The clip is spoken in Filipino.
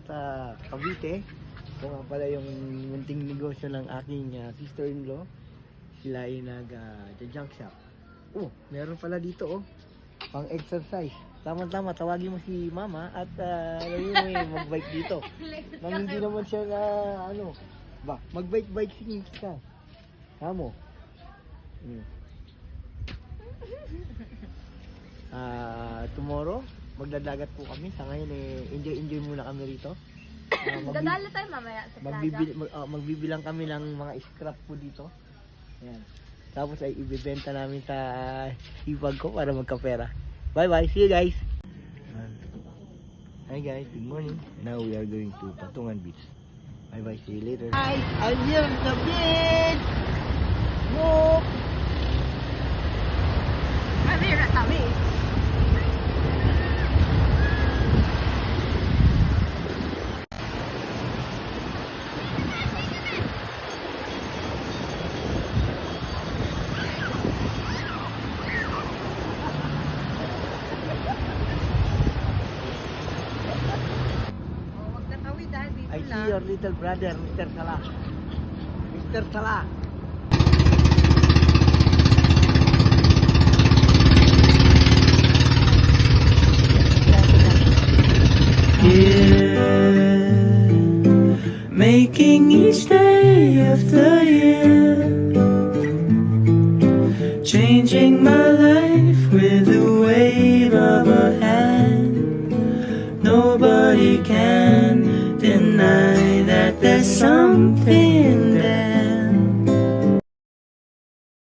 at Cavite. Ito nga pala yung munting negosyo ng aking sister-in-law. Sila ay nag-junk shop. Oh, meron pala dito oh. Pang exercise. Tama-tama, tawagin mo si mama at lagyan mo yung mag-bike dito. Nang hindi naman siya na mag-bike ka. Tamo. Tomorrow, magdadagat po kami. Sa ngayon, enjoy muna kami rito. Dadala tayo mamaya sa plaza. Magbibilang kami ng mga scrap po dito. Ayan. Tapos ay ibebenta namin sa hipag ko para magkapera. Bye-bye. See you guys. Hi guys. Good morning. Now we are going to Patungan Beach. Bye-bye. See you later. Guys, I'm here on the beach. Look. I'm here at kami. I see your little brother, Mr. Salah. Mr. Salah. Making each day of the year, changing my life with a wave of a hand. Nobody can deny that there's something